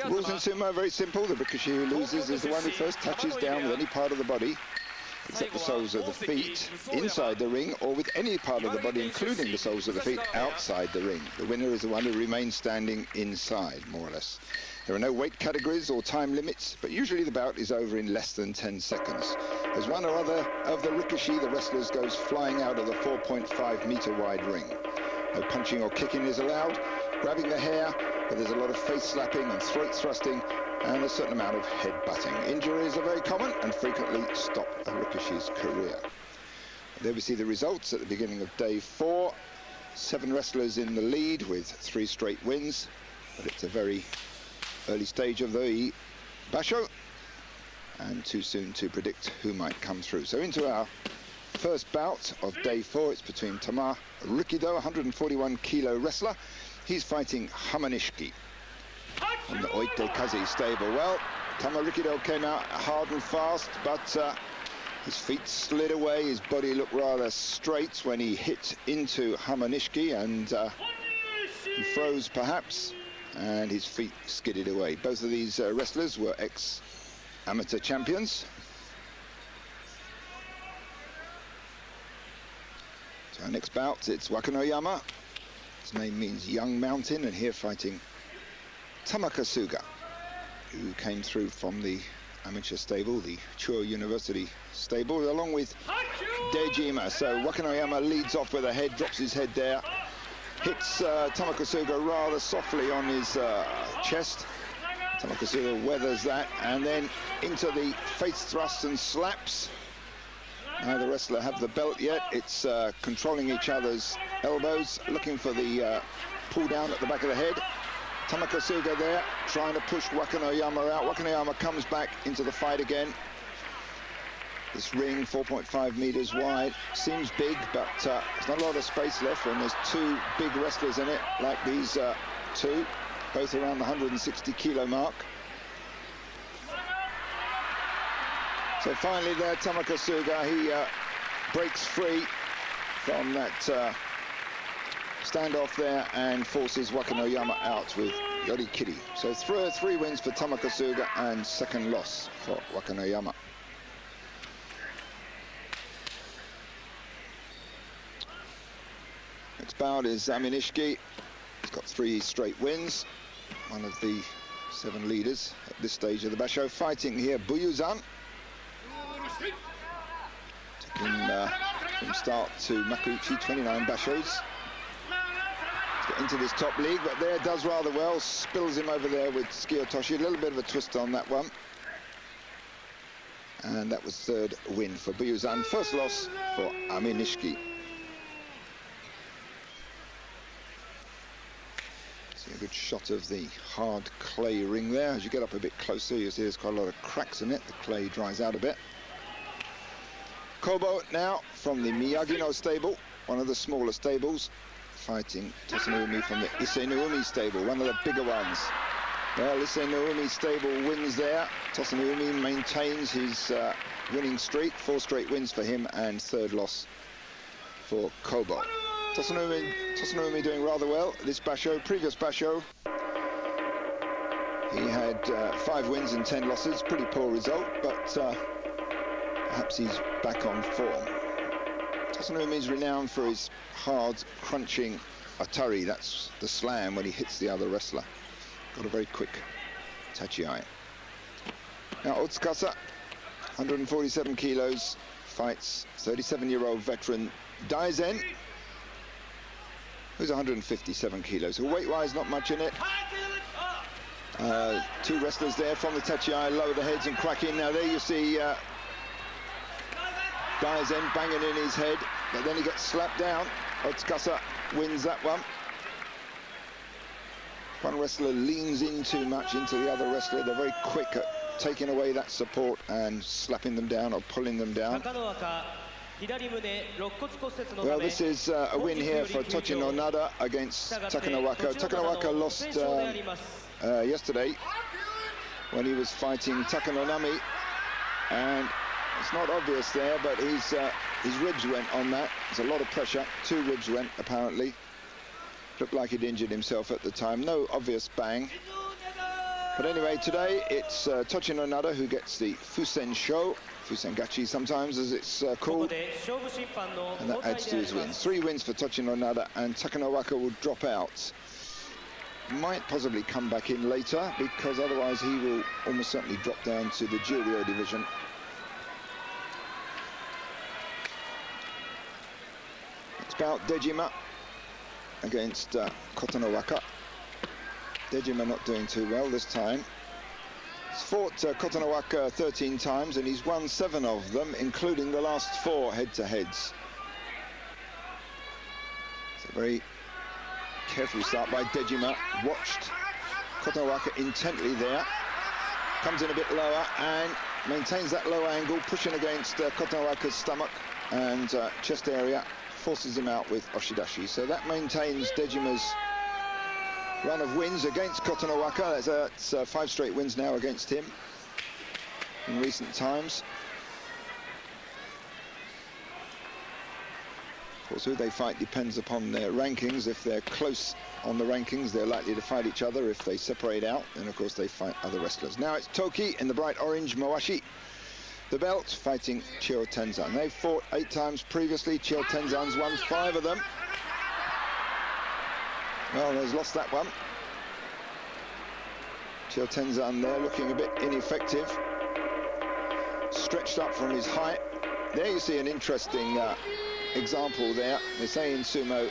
Rules in sumo are very simple. The rikishi who loses is the one who first touches down with any part of the body, except the soles of the feet, inside the ring, or with any part of the body, including the soles of the feet, outside the ring. The winner is the one who remains standing inside, more or less. There are no weight categories or time limits, but usually the bout is over in less than 10 seconds. As one or other of the rikishi, the wrestlers goes flying out of the 4.5-meter wide ring. No punching or kicking is allowed, grabbing the hair, but there's a lot of face slapping and throat thrusting, and a certain amount of head butting. Injuries are very common and frequently stop a rikishi's career. There we see the results at the beginning of day 4. 7 wrestlers in the lead with 3 straight wins, but it's a very early stage of the basho, and too soon to predict who might come through. So into our first bout of day 4. It's between Tamarikido, 141 kilo wrestler. He's fighting Hamanishiki from the Oitekazi stable. Well, Tamarikido came out hard and fast, but his feet slid away. His body looked rather straight when he hit into Hamanishiki, and he froze perhaps, and his feet skidded away. Both of these wrestlers were ex-amateur champions. So our next bout, it's Wakanoyama. His name means young mountain, and here fighting Tamakasuga, who came through from the amateur stable, the Chuo University stable, along with Dejima. So Wakanoyama leads off with a head, drops his head there, hits Tamakasuga rather softly on his chest. Tamakasuga weathers that, and then into the face thrusts and slaps. Neither wrestler have the belt yet. It's controlling each other's elbows, looking for the pull down at the back of the head. Tamakasuga there, trying to push Wakanoyama out. Wakanoyama comes back into the fight again. This ring, 4.5 meters wide, seems big, but there's not a lot of space left, and there's 2 big wrestlers in it, like these 2, both around the 160 kilo mark. So finally there, Tamakasuga, he breaks free from that standoff there and forces Wakanoyama out with yorikiri. So 3 wins for Tamakasuga and 2nd loss for Wakanoyama. Next bout is Hamanishiki. He's got 3 straight wins. One of the 7 leaders at this stage of the basho, fighting here Buyuzan. Taking from start to Makuuchi, 29 bashos. To get into this top league, but there does rather well, spills him over there with tsukiotoshi. A little bit of a twist on that one. And that was 3rd win for Buyuzan. 1st loss for Hamanishiki. See a good shot of the hard clay ring there. As you get up a bit closer, you see there's quite a lot of cracks in it. The clay dries out a bit. Kobo now from the Miyagi-no stable, one of the smaller stables, fighting Tosanoumi from the Ise-no-umi stable, one of the bigger ones. Well, Ise-no-umi stable wins there. Tosanoumi maintains his winning streak, 4 straight wins for him and 3rd loss for Kobo. Tosanoumi doing rather well this basho. Previous basho, he had 5 wins and 10 losses, pretty poor result, but perhaps he's back on form. Tosanoumi is renowned for his hard, crunching atari. That's the slam when he hits the other wrestler. Got a very quick tachi-ai. Now Otsukasa, 147 kilos, fights 37-year-old veteran Daizen, who's 157 kilos. So weight-wise, not much in it. 2 wrestlers there from the tachi-ai, lower the heads and crack in. Now there you see Daizen banging in his head, but then he gets slapped down. Otsukasa wins that one. One wrestler leans in too much into the other wrestler. They're very quick at taking away that support and slapping them down or pulling them down. Well, this is a win here for Tochinonada against Takanowaka. Takanowaka lost yesterday when he was fighting Takanonami, and it's not obvious there, but his ribs went on that. There's a lot of pressure. 2 ribs went, apparently. Looked like he'd injured himself at the time. No obvious bang. But anyway, today it's Tochinonada who gets the fusen show, fusen gachi sometimes as it's called, and that adds to his wins. 3 wins for Tochinonada, and Takanowaka will drop out. Might possibly come back in later, because otherwise he will almost certainly drop down to the Juryo division. It's about Dejima against Kotonowaka. Dejima not doing too well this time. He's fought Kotonowaka 13 times and he's won 7 of them, including the last 4 head-to-heads. It's a very careful start by Dejima. Watched Kotonowaka intently there. Comes in a bit lower and maintains that low angle, pushing against Kotonowaka's stomach and chest area. Forces him out with oshidashi. So that maintains Dejima's run of wins against Kotonowaka. That's 5 straight wins now against him in recent times. Of course, who they fight depends upon their rankings. If they're close on the rankings, they're likely to fight each other. If they separate out, then of course they fight other wrestlers. Now it's Toki in the bright orange Mawashi, the belt, fighting Chiyotenzan. They've fought 8 times previously. Chiyotenzan's won 5 of them. Well, he's lost that one. Chiyotenzan there looking a bit ineffective. Stretched up from his height. There you see an interesting example there. They say in sumo,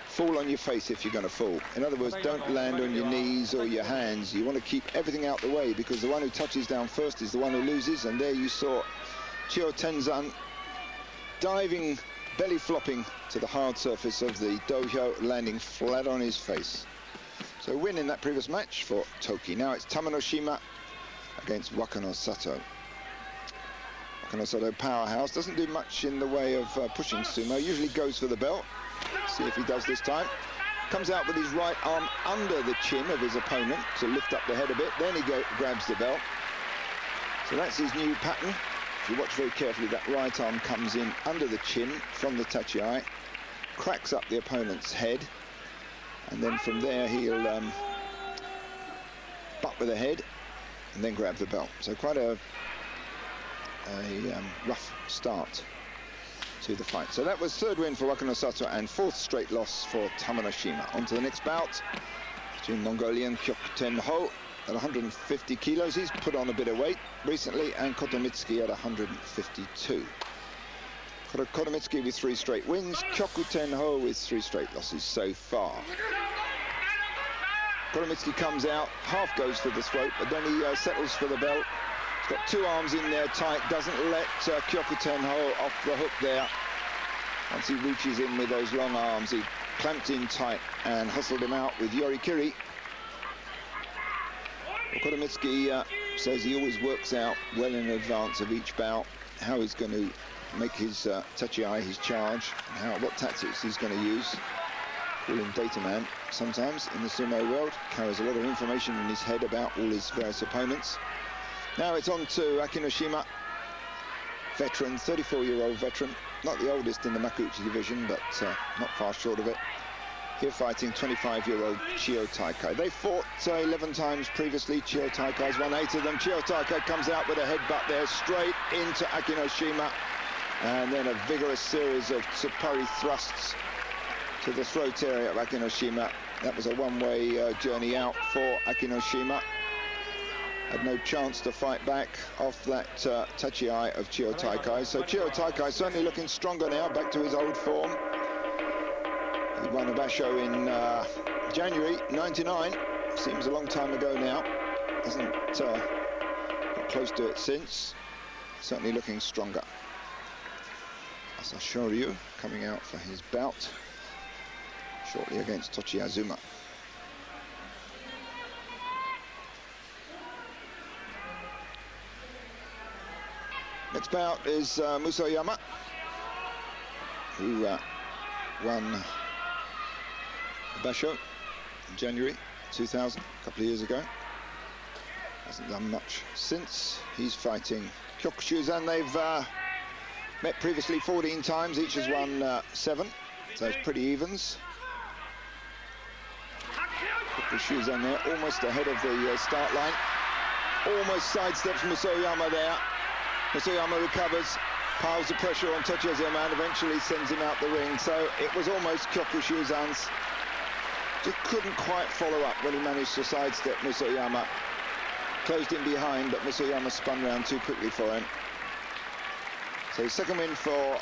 fall on your face if you're going to fall. In other words, don't land on your knees or your hands. You want to keep everything out the way, because the one who touches down first is the one who loses. And there you saw Chiyotenzan diving, belly flopping to the hard surface of the dohyo, landing flat on his face. So win in that previous match for Toki. Now it's Tamanoshima against Wakanosato. Wakanosato powerhouse, doesn't do much in the way of pushing sumo, usually goes for the belt. See if he does this time. Comes out with his right arm under the chin of his opponent to lift up the head a bit, then he grabs the belt. So that's his new pattern. If you watch very carefully, that right arm comes in under the chin from the tachi, cracks up the opponent's head, and then from there he'll butt with the head and then grab the belt. So quite a rough start to the fight. So that was 3rd win for Wakanosato and 4th straight loss for Tamanoshima. On to the next bout between Mongolian Kyokutenho at 150 kilos. He's put on a bit of weight recently, and Kotomitsuki at 152. Kotomitsuki with 3 straight wins, Kyokutenho with 3 straight losses so far. Kotomitsuki comes out, half goes for the throat, but then he settles for the belt. He's got 2 arms in there tight, doesn't let Kyokutenho off the hook there. Once he reaches in with those long arms, he clamped in tight and hustled him out with yorikiri. Kotomitsuki says he always works out well in advance of each bout how he's going to make his tachi, his charge, and what tactics he's going to use. Call him data man sometimes in the sumo world. Carries a lot of information in his head about all his various opponents. Now it's on to Akinoshima, veteran, 34-year-old veteran, not the oldest in the Makuuchi division, but not far short of it. Here fighting 25-year-old Chiyotaikai. They fought 11 times previously. Chiyotaikai's won 8 of them. Chiyotaikai comes out with a headbutt there, straight into Akinoshima, and then a vigorous series of tsupari thrusts to the throat area of Akinoshima. That was a one-way journey out for Akinoshima. Had no chance to fight back off that tachi of Chiyotaikai. So Chiyotaikai certainly looking stronger now, back to his old form. He won a basho in January '99. Seems a long time ago now. Hasn't got close to it since. Certainly looking stronger. Asashoryu coming out for his bout shortly against Tochi Azuma. Next bout is Musoyama, who won basho in January 2000, a couple of years ago. Hasn't done much since. He's fighting Kyokushusan. They've met previously 14 times. Each has won 7, so it's pretty evens. Kyokutenho there, almost ahead of the start line. Almost sidesteps Musoyama there. Musoyama recovers, piles the pressure on Tochiazuma and eventually sends him out the ring. So it was almost Kyokutenho's. Just couldn't quite follow up when he managed to sidestep Musoyama. Closed in behind, but Musoyama spun round too quickly for him. So second win for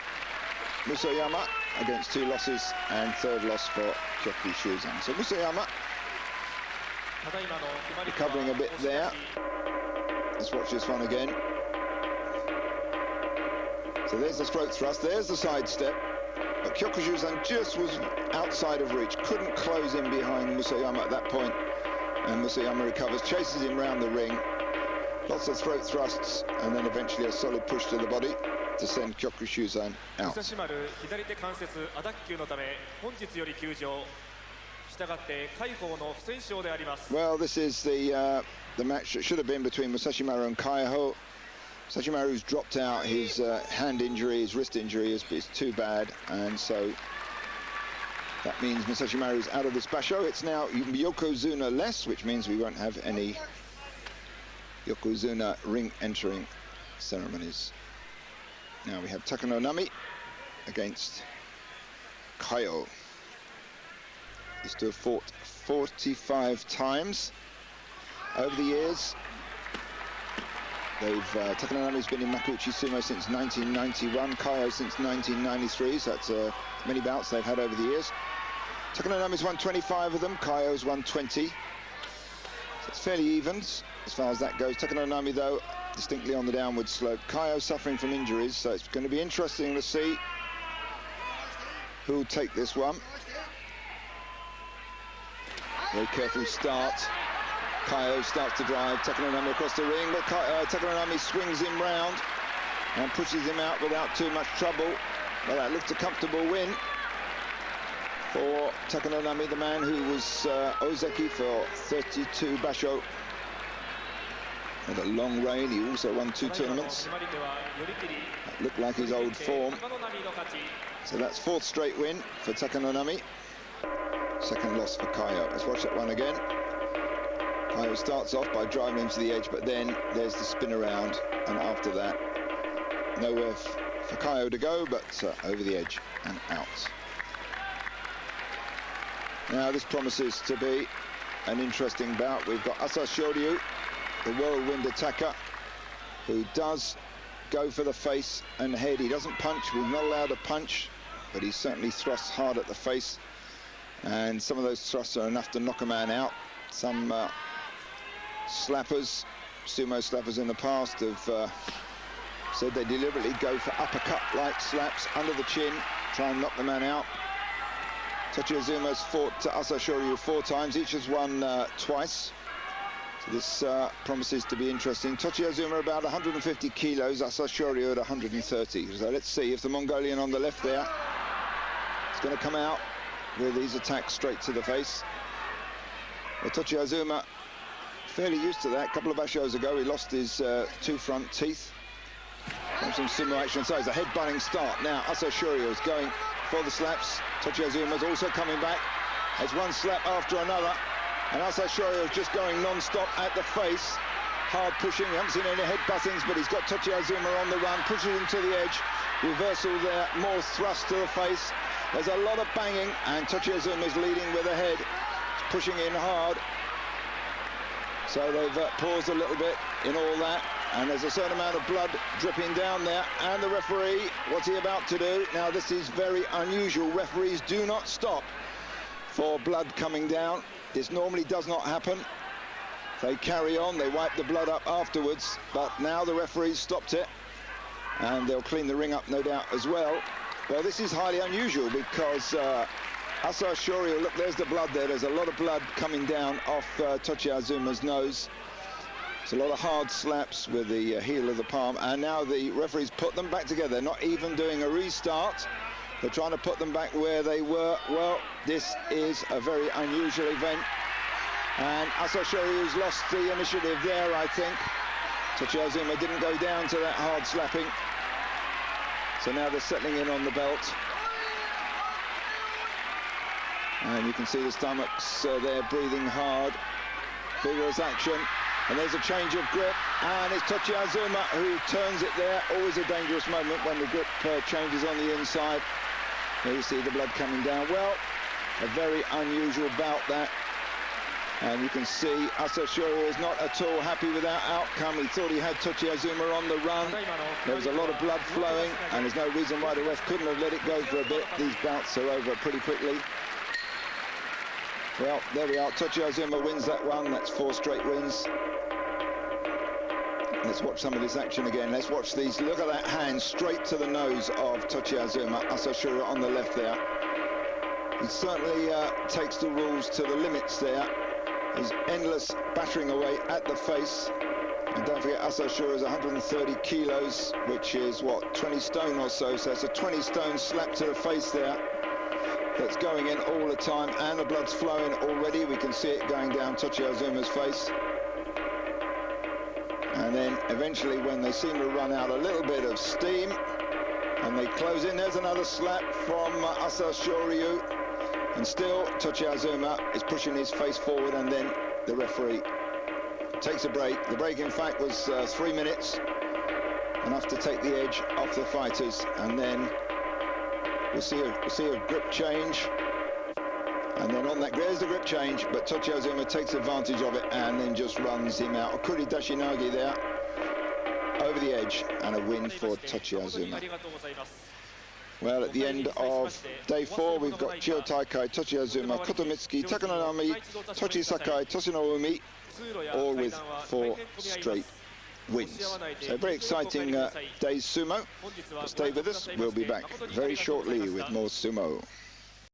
Musoyama against 2 losses, and third loss for Kyokutenho. So Musoyama recovering a bit there. Let's watch this one again. So there's the throat thrust, there's the side step, but Kyokutenho just was outside of reach, couldn't close in behind Musoyama at that point, and Musoyama recovers, chases him round the ring, lots of throat thrusts, and then eventually a solid push to the body to send Kyokutenho out. Well, this is the match that should have been between Musashimaru and Kaiho. Musashimaru's dropped out, his hand injury, his wrist injury is too bad, and so that means Musashimaru's out of this basho. It's now Yokozuna less, which means we won't have any Yokozuna ring entering ceremonies. Now we have Takanonami against Kaiho. These two have fought 45 times over the years. Takanonami's been in Makuuchi Sumo since 1991, Kaiho since 1993, so that's many bouts they've had over the years. Takanonami's won 25 of them, Kaiho's won 20. So it's fairly even as far as that goes. Takanonami, though, distinctly on the downward slope. Kaiho suffering from injuries, so it's going to be interesting to see who'll take this one. Very careful start. Kaiho starts to drive Takanonami across the ring, but Takanonami swings him round and pushes him out without too much trouble. Well, that looked a comfortable win for Takanonami, the man who was Ozeki for 32 basho. Had a long reign, he also won 2 tournaments. That looked like his old form. So that's 4th straight win for Takanonami. Second loss for Kaiho. Let's watch that one again. Kaiho starts off by driving him to the edge, but then there's the spin around, and after that, nowhere for Kaiho to go, but over the edge and out. Now this promises to be an interesting bout. We've got Asashoryu, the whirlwind attacker, who does go for the face and head. He doesn't punch, we're not allowed to punch, but he certainly thrusts hard at the face, and some of those thrusts are enough to knock a man out. Some slappers, sumo slappers in the past, have said they deliberately go for uppercut-like slaps under the chin, try and knock the man out. Tochiazuma's fought Asashoryu 4 times, each has won twice. So this promises to be interesting. Tochiazuma about 150 kilos, Asashoryu at 130. So let's see if the Mongolian on the left there is going to come out with these attacks straight to the face. Well, Tochiazuma fairly used to that. A couple of bashos ago, he lost his 2 front teeth from some sumo action. So it's a head-butting start. Now Asashoryu is going for the slaps. Tochiazuma's also coming back. There's one slap after another, and Asashoryu is just going non-stop at the face. Hard pushing. We haven't seen any head-buttings, but he's got Tochiazuma on the run, pushes him to the edge. Reversal there, more thrust to the face. There's a lot of banging, and Tochiazuma's leading with the head. He's pushing in hard. So they've paused a little bit in all that, and there's a certain amount of blood dripping down there, and the referee, what's he about to do? Now this is very unusual. Referees do not stop for blood coming down. This normally does not happen. They carry on, they wipe the blood up afterwards, but now the referees stopped it, and they'll clean the ring up no doubt as well. Well, this is highly unusual because Asashoryu, look, there's the blood there. There's a lot of blood coming down off Tochiazuma's nose. It's a lot of hard slaps with the heel of the palm, and now the referees put them back together. They're not even doing a restart. They're trying to put them back where they were. Well, this is a very unusual event, and Asashoryu's lost the initiative there, I think. Tochiazuma didn't go down to that hard slapping. So now they're settling in on the belt. And you can see the stomachs there breathing hard. Vigorous action. And there's a change of grip. And it's Tochiazuma who turns it there. Always a dangerous moment when the grip changes on the inside. There you see the blood coming down. Well, a very unusual bout that. And you can see Asashiro is not at all happy with that outcome. He thought he had Tochiazuma on the run. There was a lot of blood flowing, and there's no reason why the ref couldn't have let it go for a bit. These bouts are over pretty quickly. Well, there we are. Tochiazuma wins that one. That's 4 straight wins. Let's watch some of this action again. Let's watch these. Look at that hand straight to the nose of Tochiazuma. Asashiro on the left there. He certainly takes the rules to the limits there. His endless battering away at the face. And don't forget, Asashiro is 130 kilos, which is, what, 20 stone or so. So it's a 20-stone slap to the face there. That's going in all the time, and the blood's flowing already. We can see it going down Tochiazuma's face. And then eventually, when they seem to run out a little bit of steam, and they close in, there's another slap from Asashiro. And still, Tochiazuma is pushing his face forward, and then the referee takes a break. The break, in fact, was 3 minutes, enough to take the edge off the fighters. And then we'll see a grip change. And then on that, there's the grip change, but Tochiazuma takes advantage of it and then just runs him out. Okuri Dashinagi there, over the edge, and a win for Tochiazuma. Well, at the end of day 4, we've got Chiyotaikai, Tochiazuma, Kotomitsuki, Takanonami, Tochi Sakai, Tosanoumi, all with 4 straight wins. So a very exciting day's sumo. Stay with us. We'll be back very shortly with more sumo.